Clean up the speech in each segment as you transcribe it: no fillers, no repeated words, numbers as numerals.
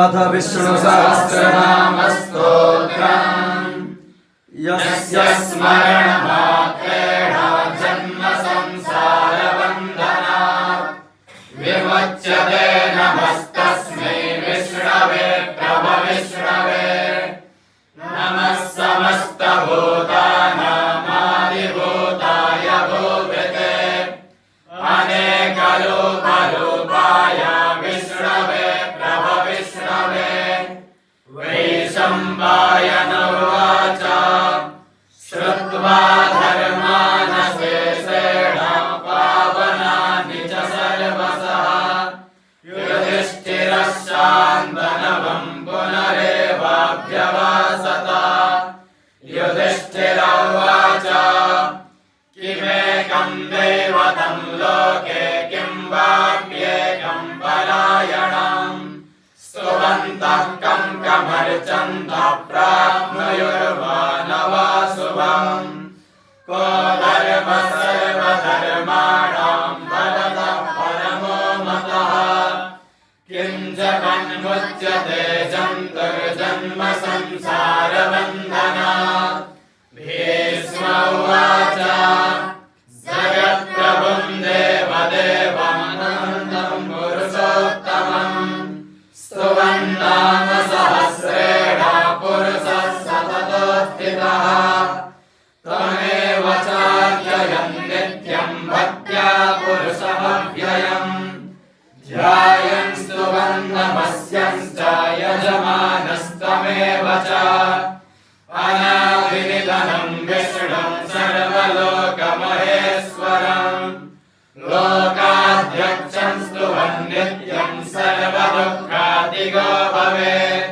अथ विष्णुसहस्रनामस्तोत्रम् यस्य स्मरणमात्रेण जन्म संसारबन्धनात् विमुच्यते नमस्तस्मै विष्णवे प्रभविष्णवे। नमः समस्तभूतानामादिभूताय भूभृते अनेकरूपरूपाय विष्णवे प्रभविष्णवे। वैशम्पायन उवाच श्रुत्वा धर्मानशेषेण पावनानि च सर्वशः युधिष्ठिरः शान्तनवं पुनरेवाभ्यवासत। युधिष्ठिर उवाच किमेकं दैवतं लोके किं वाप्येकं परायणम् स्तुवन्तः कं कमर्चन्तः प्राप्नुयुर्वा शुभम्। को धर्मः सर्वधर्माणां भवतः परमो मतः किं च तन्मुच्यते जन्तुर्जन्म संसारबन्धनात्। भीष्म उवाच जगत्प्रभुं देवदेवम् अनन्तं पुरुषोत्तमम् स्तुवन्नाम सहस्रेण पुरुषः सततो स्थितः। त्वमेव चार्ययन् नित्यं भक्त्या पुरुषमव्ययम् ध्यायन् स्तुवन् नमस्यंश्च यजमानस्त्वमेव च। अनादिनिधनं विष्णुं सर्वलोकमहेश्वरम् लोकाध्यक्षं स्तुवन् नित्यं सर्वदुःखातिगो भवेत्।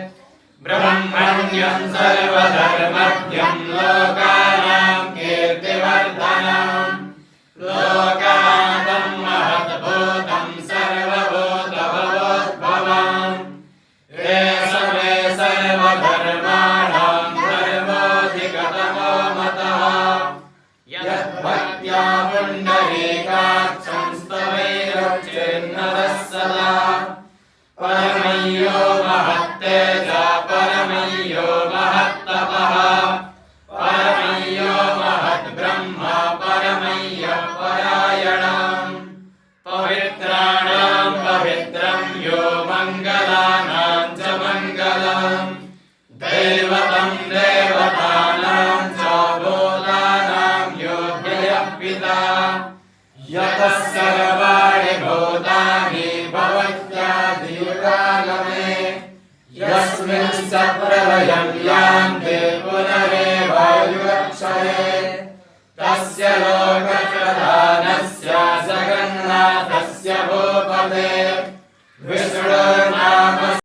ब्रह्मण्यं सर्वधर्मज्ञं लोकानां कीर्तिवर्धनम् लोकनाथं महद्भूतं सर्वभूतभवोद्भवम्। एष मे सर्वधर्माणां धर्मोऽधिकतमो मतः यद्भक्त्या पुण्डरीकाक्षं स्तवैरुच्चेन्नरः सदा। परमय्यो महत्तेजा परमय्यो महत्तपः परमय्यो महद्ब्रह्म परमय्यः परायणम्। पवित्राणां पवित्रं यो मङ्गलानां च मङ्गलम् दैवतं देवतानां च भूतानां यो व्ययः पिता। यतः सर्वाणि भूतानि भवत्यादियुगागमे यस्मिन् स प्रलयं यान्ति पुनरेवायुरक्षये। तस्य लोकप्रधानस्य जगन्नाथस्य भूपते विष्णुर्